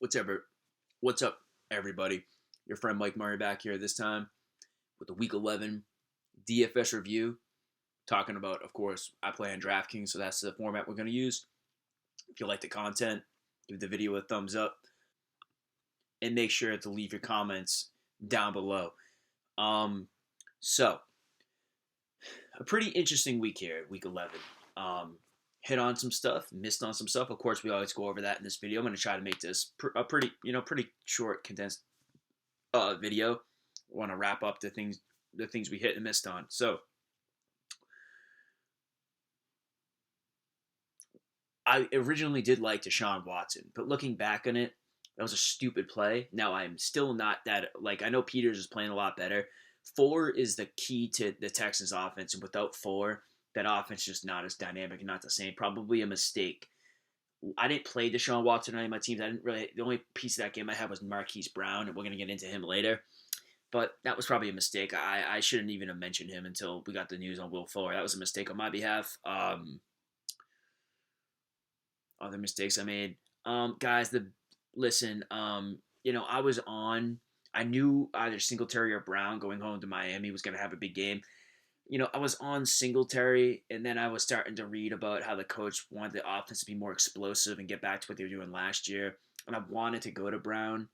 What's ever, what's up, everybody? Your friend Mike Murray back here this time with the Week 11 DFS review. Talking about, of course, I play on Draftkings, so that's the format we're going to use. If you like the content, give the video a thumbs up, and make sure to leave your comments down below. So a pretty interesting week here, Week 11. Hit on some stuff, missed on some stuff. Of course, we always go over that in this video. I'm going to try to make this a pretty short, condensed video. Want to wrap up the things we hit and missed on. So I originally did like Deshaun Watson, but looking back on it, that was a stupid play. Now I'm still not that I know Peters is playing a lot better. Four is the key to the Texans offense, and without four, that offense is just not as dynamic and not the same. Probably a mistake. I didn't play Deshaun Watson on any of my teams. I didn't really. The only piece of that game I had was Marquise Brown, and we're gonna get into him later. But that was probably a mistake. I shouldn't even have mentioned him until we got the news on Will Fuller. That was a mistake on my behalf. Other mistakes I made. Guys, listen. I was on. I knew either Singletary or Brown going home to Miami was going to have a big game. I was on Singletary, and then I was starting to read about how the coach wanted the offense to be more explosive and get back to what they were doing last year. And I wanted to go to Brown,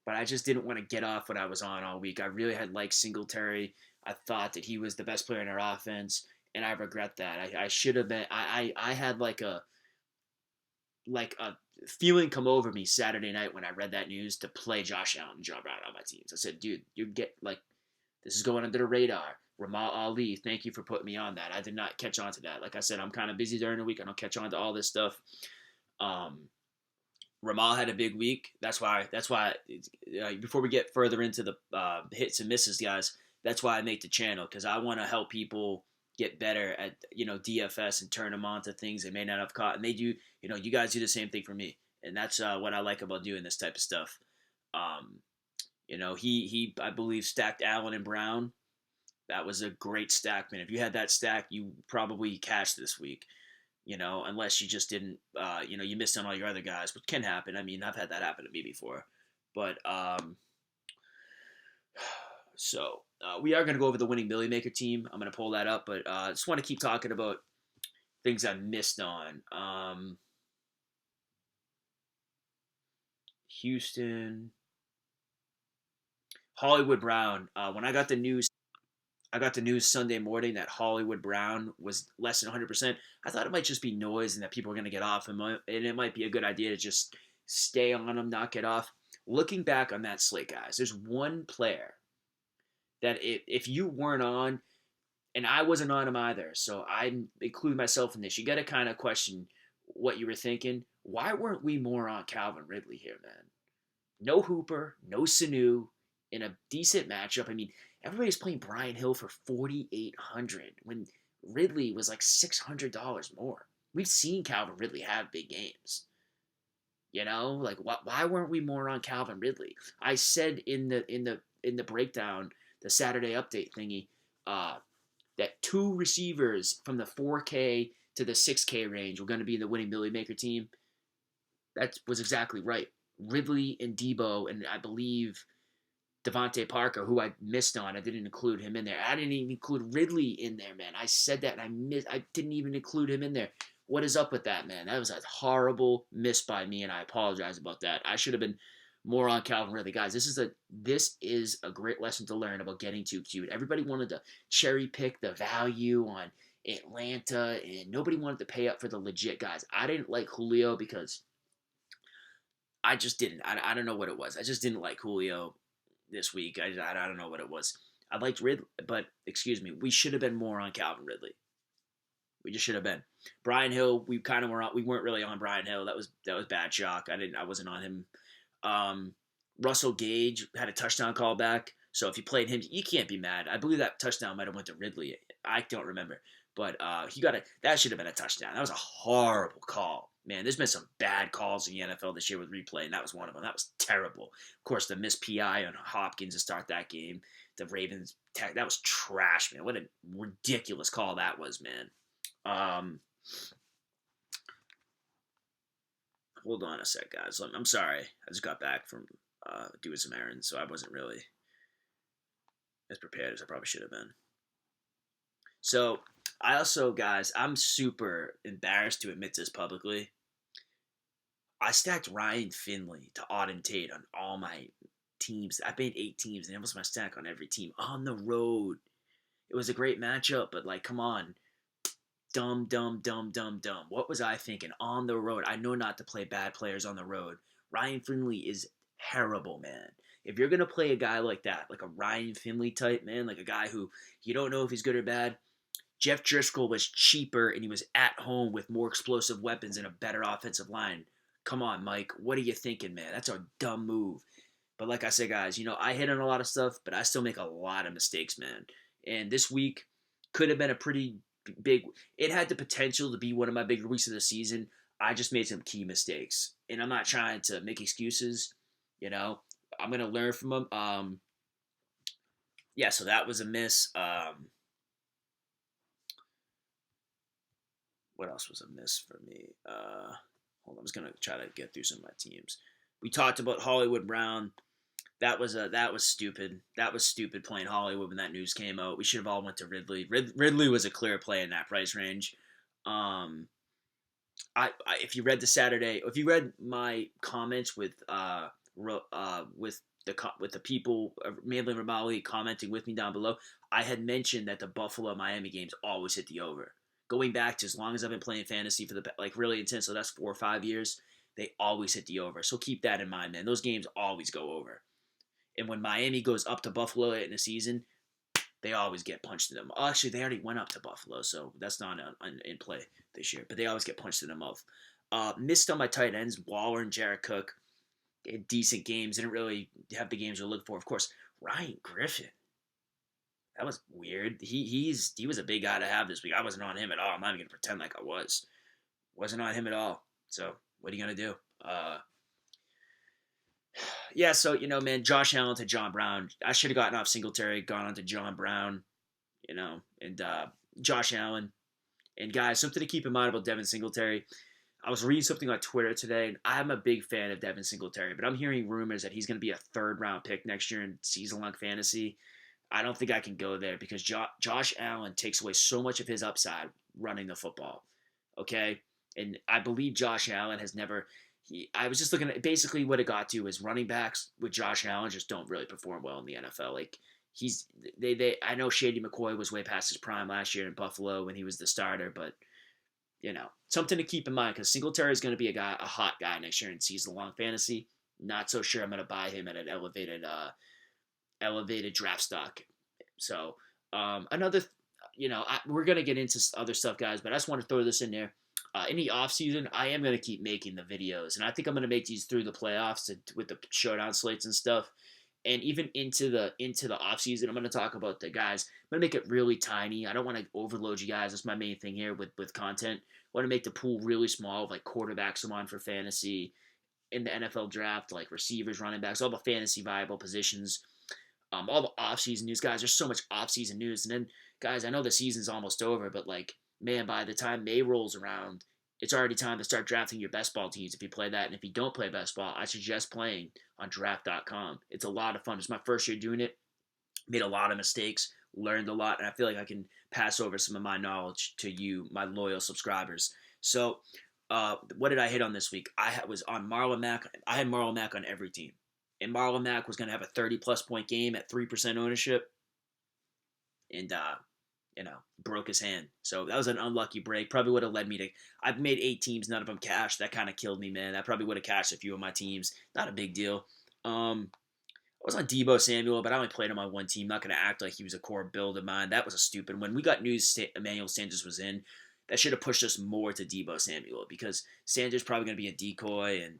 but I just didn't want to get off what I was on all week. I really had liked Singletary. I thought that he was the best player in our offense, and I regret that. I should have been. I had like a feeling come over me Saturday night when I read that news to play Josh Allen and John Brown on my teams. I said, dude, you get this is going under the radar. Ramal Ali, thank you for putting me on that. I did not catch on to that. Like I said, I'm kind of busy during the week. I don't catch on to all this stuff. Ramal had a big week. That's why. Before we get further into the hits and misses, guys, that's why I make the channel, because I want to help people get better at DFS and turn them on to things they may not have caught. And they do. You guys do the same thing for me, and that's what I like about doing this type of stuff. He I believe stacked Allen and Brown. That was a great stack, man. If you had that stack, you probably cashed this week. Unless you just didn't, you missed on all your other guys, which can happen. I mean, I've had that happen to me before. But, we are going to go over the winning Billy Maker team. I'm going to pull that up, but I just want to keep talking about things I missed on. Houston. Hollywood Brown. When I got the news Sunday morning that Hollywood Brown was less than 100%. I thought it might just be noise and that people were going to get off him, and it might be a good idea to just stay on him, not get off. Looking back on that slate, guys, there's one player that if you weren't on, and I wasn't on him either, so I include myself in this, you got to kind of question what you were thinking. Why weren't we more on Calvin Ridley here, man? No Hooper, no Sanu, in a decent matchup. I mean, everybody's playing Brian Hill for $4,800 when Ridley was like $600 more. We've seen Calvin Ridley have big games. Why weren't we more on Calvin Ridley? I said in the breakdown, the Saturday update thingy, that two receivers from the 4K to the 6K range were going to be in the winning Billy Maker team. That was exactly right. Ridley and Debo, and I believe Devontae Parker, who I missed on. I didn't include him in there. I didn't even include Ridley in there, man. I said that, and I didn't even include him in there. What is up with that, man? That was a horrible miss by me, and I apologize about that. I should have been more on Calvin Ridley. Guys, this is a great lesson to learn about getting too cute. Everybody wanted to cherry pick the value on Atlanta, and nobody wanted to pay up for the legit guys. I didn't like Julio because I just didn't. I don't know what it was. I just didn't like Julio this week. I don't know what it was. I liked Ridley, but excuse me, we should have been more on Calvin Ridley. We just should have been. Brian Hill, we kind of were on. We weren't really on Brian Hill. That was bad shock. I wasn't on him. Russell Gage had a touchdown call back. So if you played him, you can't be mad. I believe that touchdown might have went to Ridley. I don't remember, but that should have been a touchdown. That was a horrible call. Man, there's been some bad calls in the NFL this year with replay, and that was one of them. That was terrible. Of course, the missed PI on Hopkins to start that game. The Ravens, that was trash, man. What a ridiculous call that was, man. hold on a sec, guys. I'm sorry. I just got back from doing some errands, so I wasn't really as prepared as I probably should have been. So I also, guys, I'm super embarrassed to admit this publicly. I stacked Ryan Finley to Auden Tate on all my teams. I made 8 teams, and it was my stack on every team on the road. It was a great matchup, but like, come on. Dumb. What was I thinking? On the road. I know not to play bad players on the road. Ryan Finley is terrible, man. If you're going to play a guy like that, like a Ryan Finley type, man, like a guy who you don't know if he's good or bad, Jeff Driscoll was cheaper and he was at home with more explosive weapons and a better offensive line. Come on, Mike. What are you thinking, man? That's a dumb move. But like I said, guys, I hit on a lot of stuff, but I still make a lot of mistakes, man. And this week could have been a pretty big. It had the potential to be one of my bigger weeks of the season. I just made some key mistakes, and I'm not trying to make excuses. I'm gonna learn from them. Yeah. So that was a miss. What else was a miss for me? Hold on, I'm just gonna try to get through some of my teams. We talked about Hollywood Brown. That was stupid. That was stupid playing Hollywood when that news came out. We should have all went to Ridley. Ridley was a clear play in that price range. If you read if you read my comments with the people, mainly Ramali commenting with me down below, I had mentioned that the Buffalo Miami games always hit the over. Going back to as long as I've been playing fantasy for really intense, so that's 4 or 5 years, they always hit the over. So keep that in mind, man. Those games always go over. And when Miami goes up to Buffalo in a season, they always get punched in them. Actually, they already went up to Buffalo, so that's not in play this year. But they always get punched in the mouth. Missed on my tight ends, Waller and Jared Cook. Had decent games. Didn't really have the games to look for. Of course, Ryan Griffin. That was weird. He was a big guy to have this week. I wasn't on him at all. I'm not even going to pretend like I was. Wasn't on him at all. So, what are you going to do? Yeah, so, man, Josh Allen to John Brown. I should have gotten off Singletary, gone on to John Brown, and Josh Allen. And, guys, something to keep in mind about Devin Singletary. I was reading something on Twitter today, and I'm a big fan of Devin Singletary, but I'm hearing rumors that he's going to be a 3rd-round pick next year in season-long fantasy. I don't think I can go there because Josh Allen takes away so much of his upside running the football, okay? And I believe Josh Allen has never – I was just looking at – basically what it got to is running backs with Josh Allen just don't really perform well in the NFL. Like, I know Shady McCoy was way past his prime last year in Buffalo when he was the starter, but – something to keep in mind because Singletary is going to be a hot guy next year in season-long fantasy. Not so sure I'm going to buy him at an elevated draft stock. So we're going to get into other stuff, guys, but I just want to throw this in there. In the offseason, I am going to keep making the videos, and I think I'm going to make these through the playoffs with the showdown slates and stuff. And even into the offseason, I'm going to talk about the guys. I'm going to make it really tiny. I don't want to overload you guys. That's my main thing here with content. I want to make the pool really small, like quarterbacks I'm on for fantasy in the NFL draft, like receivers, running backs, all the fantasy viable positions, all the offseason news. Guys, there's so much offseason news. And then, guys, I know the season's almost over, but, like, man, by the time May rolls around, it's already time to start drafting your best ball teams if you play that. And if you don't play best ball, I suggest playing on draft.com. It's a lot of fun. It's my first year doing it. Made a lot of mistakes, learned a lot, and I feel like I can pass over some of my knowledge to you, my loyal subscribers. So, what did I hit on this week? I was on Marlon Mack. I had Marlon Mack on every team. And Marlon Mack was going to have a 30-plus point game at 3% ownership. And, broke his hand. So that was an unlucky break. Probably would have led me to – I've made 8 teams. None of them cashed. That kind of killed me, man. That probably would have cashed a few of my teams. Not a big deal. I was on Deebo Samuel, but I only played him on one team. Not going to act like he was a core build of mine. That was a stupid one. We got news Emmanuel Sanders was in. That should have pushed us more to Deebo Samuel because Sanders probably going to be a decoy, and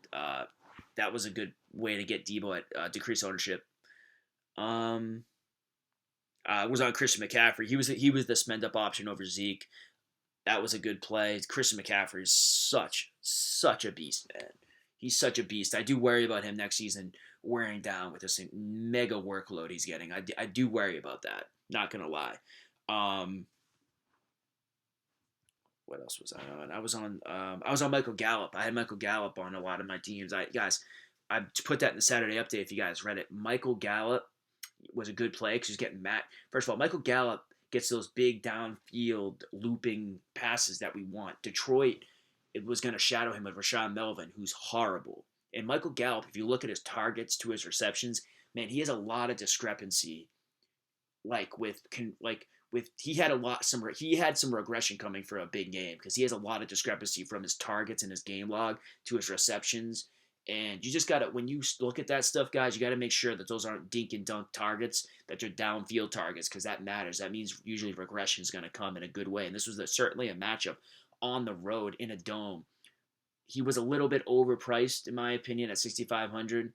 that was a good way to get Deebo at decreased ownership. Was on Christian McCaffrey. He was the spend up option over Zeke. That was a good play. Christian McCaffrey is such a beast, man. He's such a beast. I do worry about him next season wearing down with this mega workload he's getting. I do worry about that. Not gonna lie. what else was I on? I was on Michael Gallup. I had Michael Gallup on a lot of my teams. I put that in the Saturday update if you guys read it. Michael Gallup was a good play because he's getting Matt. First of all, Michael Gallup gets those big downfield looping passes that we want. Detroit, it was going to shadow him with Rashawn Melvin, who's horrible. And Michael Gallup, if you look at his targets to his receptions, man, he has a lot of discrepancy. He had some regression coming for a big game because he has a lot of discrepancy from his targets and his game log to his receptions. And you just gotta, when you look at that stuff, guys, you gotta make sure that those aren't dink and dunk targets, that they're downfield targets, because that matters. That means usually regression is gonna come in a good way. And this was certainly a matchup on the road in a dome. He was a little bit overpriced, in my opinion, at 6,500,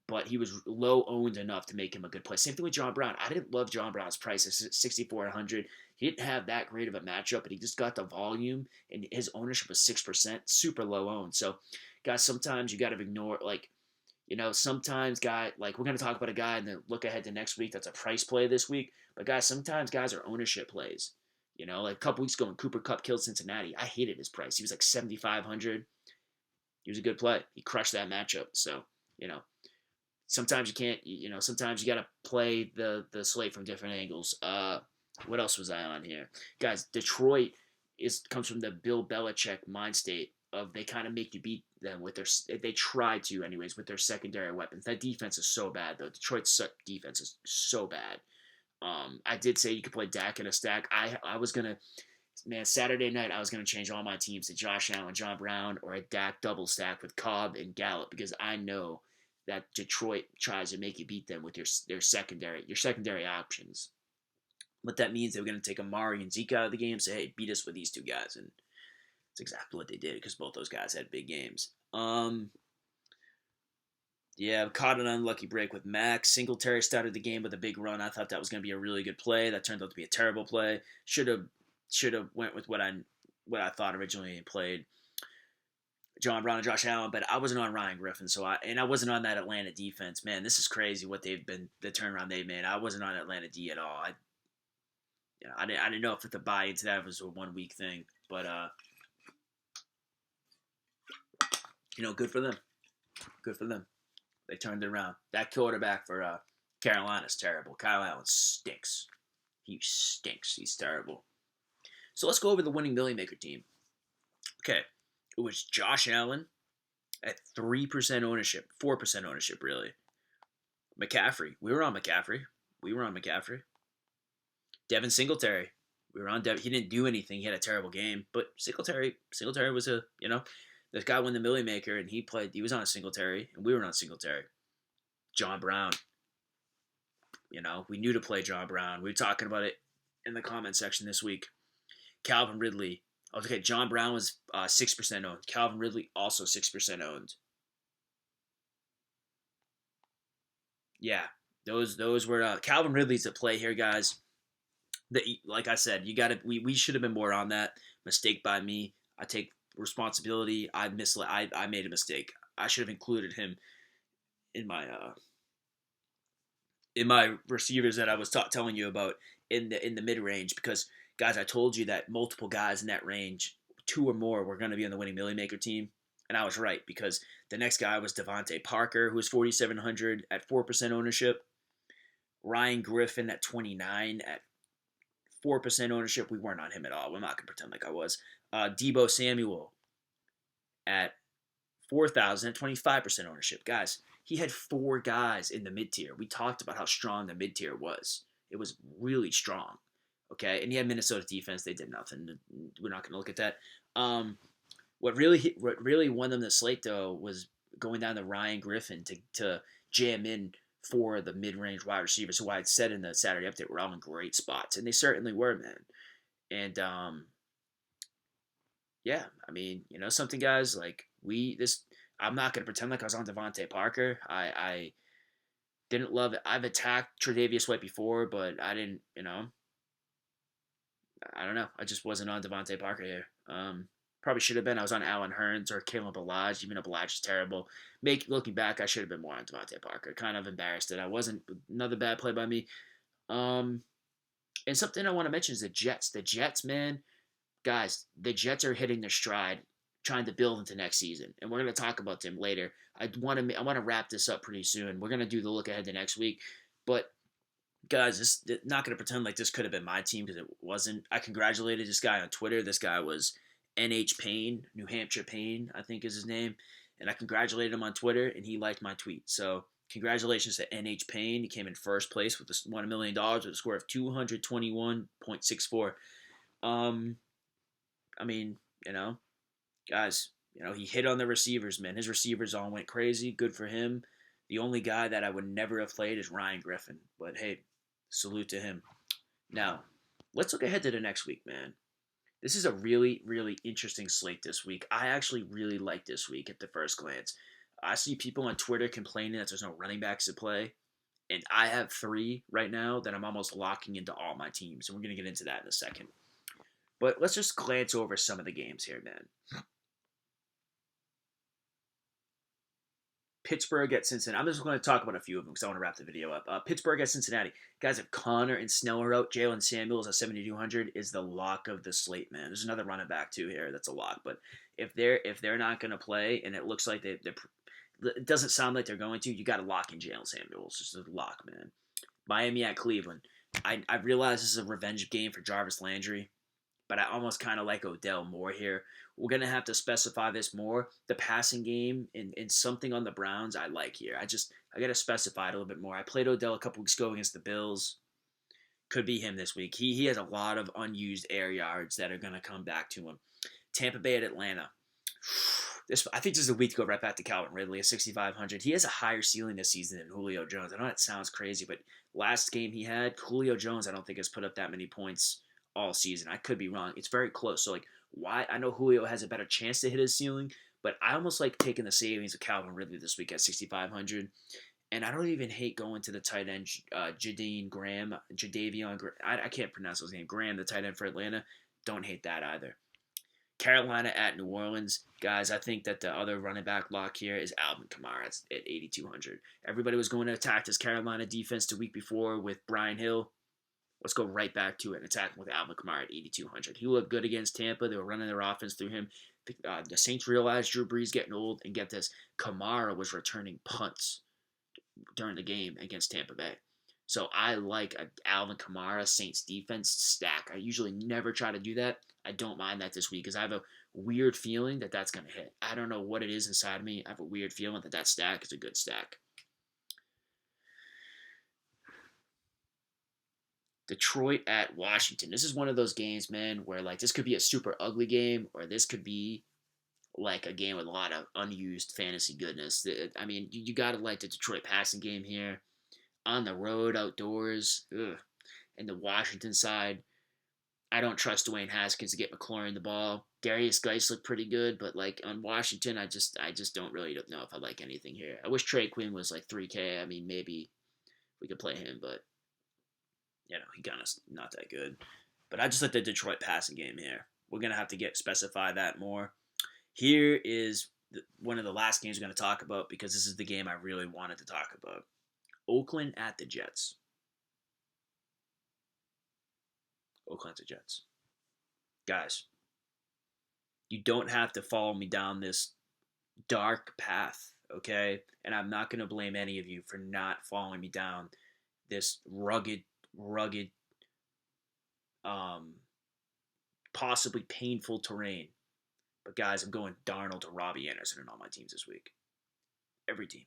but he was low owned enough to make him a good play. Same thing with John Brown. I didn't love John Brown's price at 6,400. He didn't have that great of a matchup, but he just got the volume, and his ownership was 6%, super low owned. So, guys, sometimes you got to ignore, sometimes we're going to talk about a guy and then look ahead to next week that's a price play this week. But, guys, sometimes guys are ownership plays. Like a couple weeks ago when Cooper Kupp killed Cincinnati, I hated his price. He was like 7,500. He was a good play. He crushed that matchup. So, sometimes you can't, sometimes you got to play the slate from different angles. What else was I on here? Guys, Detroit comes from the Bill Belichick mind state of they kind of make you beat them with they try to anyways, with their secondary weapons. That defense is so bad, though. Detroit's defense is so bad. I did say you could play Dak in a stack. I was going to, man, Saturday night, I was going to change all my teams to Josh Allen, John Brown, or a Dak double stack with Cobb and Gallup, because I know that Detroit tries to make you beat them with your secondary options. What that means, they're going to take Amari and Zeke out of the game, say, hey, beat us with these two guys. And it's exactly what they did, because both those guys had big games. Yeah, caught an unlucky break with Max. Singletary started the game with a big run. I thought that was going to be a really good play. That turned out to be a terrible play. Should have went with what I thought originally and played John Brown and Josh Allen, but I wasn't on Ryan Griffin, I wasn't on that Atlanta defense. Man, this is crazy what the turnaround they've made. I wasn't on Atlanta D at all. I didn't know if the buy into that was a 1 week thing, but good for them. Good for them. They turned it around. That quarterback for Carolina's terrible. Kyle Allen stinks. He stinks. He's terrible. So let's go over the winning Millie Maker team. Okay. It was Josh Allen at 3% ownership, 4% ownership, really. McCaffrey. We were on McCaffrey. Devin Singletary. We were on Devin. He didn't do anything. He had a terrible game. But Singletary was this guy won the Millie Maker, and he was on Singletary, and we were on Singletary. John Brown. We knew to play John Brown. We were talking about it in the comment section this week. Calvin Ridley. Okay, John Brown was 6% owned. Calvin Ridley also 6% owned. Yeah, those were Calvin Ridley's the play here, guys. Like I said, we should have been more on that. Mistake by me. I take responsibility. I made a mistake. I should have included him in my receivers that I was telling you about in the mid range, because guys, I told you that multiple guys in that range, 2 or more, were going to be on the winning Millie Maker team. And I was right, because the next guy was Devontae Parker, who was 4,700 at 4% ownership. Ryan Griffin at 29 at 4% ownership. We weren't on him at all. I'm not going to pretend like I was. Deebo Samuel at 4,000 at 25% ownership. Guys, he had 4 guys in the mid-tier. We talked about how strong the mid-tier was. It was really strong. Okay, and he had Minnesota's defense. They did nothing. We're not going to look at that. What really won them the slate, though, was going down to Ryan Griffin to jam in for the mid-range wide receivers, who I had said in the Saturday update were all in great spots, and they certainly were, man. And yeah, I mean, something, guys, like I'm not going to pretend like I was on Devontae Parker. I didn't love it. I've attacked Tre'Davious White before, but I didn't, I don't know. I just wasn't on Devontae Parker here. Probably should have been. I was on Allen Hurns or Caleb Ballage, even though Ballage is terrible. Looking back, I should have been more on Devontae Parker. Kind of embarrassed that I wasn't. Another bad play by me. And something I want to mention is the Jets. The Jets, man, guys, the Jets are hitting their stride, trying to build into next season, and we're going to talk about them later. I want to wrap this up pretty soon. We're going to do the look ahead to next week, but guys, not going to pretend like this could have been my team because it wasn't. I congratulated this guy on Twitter. This guy was NH Payne, New Hampshire Payne, I think is his name, and I congratulated him on Twitter, and he liked my tweet. So congratulations to NH Payne. He came in first place with $1 million with a score of 221.64. I mean, guys, he hit on the receivers, man. His receivers all went crazy. Good for him. The only guy that I would never have played is Ryan Griffin. But hey, salute to him. Now, let's look ahead to the next week, man. This is a really, really interesting slate this week. I actually really like this week at the first glance. I see people on Twitter complaining that there's no running backs to play. And I have 3 right now that I'm almost locking into all my teams. And we're going to get into that in a second. But let's just glance over some of the games here, man. Pittsburgh at Cincinnati. I'm just going to talk about a few of them because I want to wrap the video up. Pittsburgh at Cincinnati. Guys, if Connor and Snell are out, Jalen Samuels at 7,200 is the lock of the slate, man. There's another running back too here that's a lock, but if they're not going to play, and it looks like it doesn't sound like they're going to, you got to lock in Jalen Samuels. It's a lock, man. Miami at Cleveland. I realize this is a revenge game for Jarvis Landry, but I almost kind of like Odell more here. We're going to have to specify this more. The passing game and something on the Browns I like here. I got to specify it a little bit more. I played Odell a couple weeks ago against the Bills. Could be him this week. He has a lot of unused air yards that are going to come back to him. Tampa Bay at Atlanta. I think this is a week to go right back to Calvin Ridley at 6,500. He has a higher ceiling this season than Julio Jones. I know that sounds crazy, but last game he had, Julio Jones I don't think has put up that many points all season. I could be wrong. It's very close. So, why? I know Julio has a better chance to hit his ceiling, but I almost like taking the savings of Calvin Ridley this week at 6,500. And I don't even hate going to the tight end, Jadavion Graham. I can't pronounce his name. Graham, the tight end for Atlanta. Don't hate that either. Carolina at New Orleans. Guys, I think that the other running back lock here is Alvin Kamara at 8,200. Everybody was going to attack this Carolina defense the week before with Brian Hill. Let's go right back to it and attack him with Alvin Kamara at 8,200. He looked good against Tampa. They were running their offense through him. The Saints realized Drew Brees getting old, and get this, Kamara was returning punts during the game against Tampa Bay. So I like Alvin Kamara Saints defense stack. I usually never try to do that. I don't mind that this week because I have a weird feeling that that's going to hit. I don't know what it is inside of me. I have a weird feeling that stack is a good stack. Detroit at Washington. This is one of those games, man, where this could be a super ugly game, or this could be a game with a lot of unused fantasy goodness. I mean, you gotta like the Detroit passing game here, on the road, outdoors. Ugh. And the Washington side, I don't trust Dwayne Haskins to get McLaurin the ball. Darius Geis looked pretty good, but on Washington, I just don't really know if I like anything here. I wish Trey Quinn was 3K. I mean, maybe we could play him, but he kind of not that good. But I just like the Detroit passing game here. We're going to have to specify that more. Here is one of the last games we're going to talk about because this is the game I really wanted to talk about. Oakland at the Jets. Oakland at the Jets. Guys, you don't have to follow me down this dark path, okay? And I'm not going to blame any of you for not following me down this rugged, possibly painful terrain. But guys, I'm going Darnold to Robbie Anderson in all my teams this week. Every team.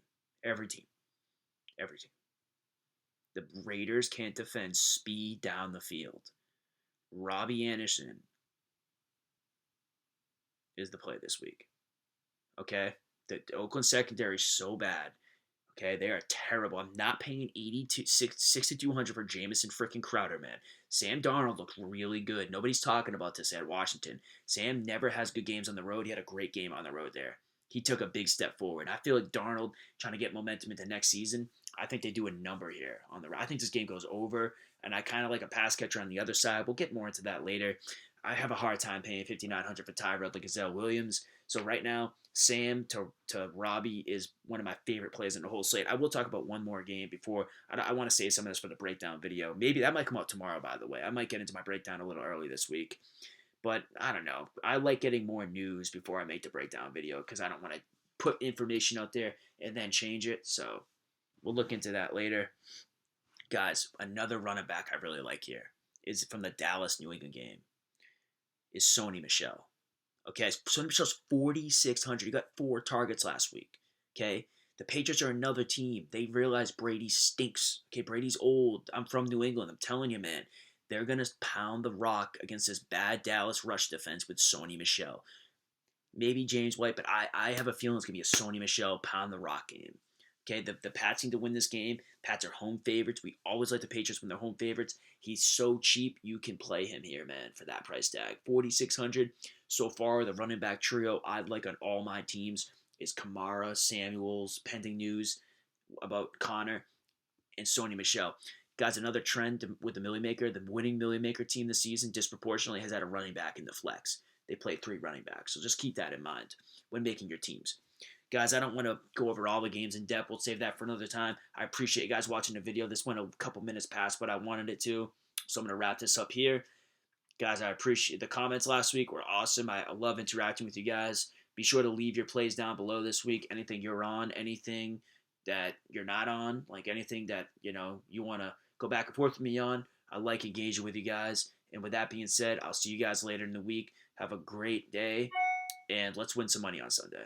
The Raiders can't defend speed down the field. Robbie Anderson is the play this week. Okay? The Oakland secondary is so bad. Okay, they are terrible. I'm not paying 6,200 for Jamison freaking Crowder, man. Sam Darnold looked really good. Nobody's talking about this at Washington. Sam never has good games on the road. He had a great game on the road there. He took a big step forward. I feel like Darnold trying to get momentum into next season. I think they do a number here on the road. I think this game goes over, and I kind of like a pass catcher on the other side. We'll get more into that later. I have a hard time paying $5,900 for Tyrod like Gazelle Williams. So right now, Sam to Robbie is one of my favorite plays in the whole slate. I will talk about one more game before. I want to save some of this for the breakdown video. Maybe that might come out tomorrow, by the way. I might get into my breakdown a little early this week. But I don't know. I like getting more news before I make the breakdown video because I don't want to put information out there and then change it. So we'll look into that later. Guys, another running back I really like here is from the Dallas New England game is Sony Michel. Okay, Sony Michel's 4,600. He got 4 targets last week. Okay, the Patriots are another team. They realize Brady stinks. Okay, Brady's old. I'm from New England. I'm telling you, man. They're going to pound the rock against this bad Dallas rush defense with Sony Michel. Maybe James White, but I have a feeling it's going to be a Sony Michel pound the rock game. Okay, the Pats need to win this game. Pats are home favorites. We always like the Patriots when they're home favorites. He's so cheap, you can play him here, man, for that price tag. 4,600 so far. The running back trio I'd like on all my teams is Kamara, Samuels, pending news about Connor, and Sony Michel. Guys, another trend with the Millie Maker. The winning Millie Maker team this season disproportionately has had a running back in the flex. They play 3 running backs, so just keep that in mind when making your teams. Guys, I don't want to go over all the games in depth. We'll save that for another time. I appreciate you guys watching the video. This went a couple minutes past what I wanted it to, so I'm going to wrap this up here. Guys, I appreciate the comments last week. Were awesome. I love interacting with you guys. Be sure to leave your plays down below this week. Anything you're on, anything that you're not on, like anything that, you want to go back and forth with me on. I like engaging with you guys. And with that being said, I'll see you guys later in the week. Have a great day, and let's win some money on Sunday.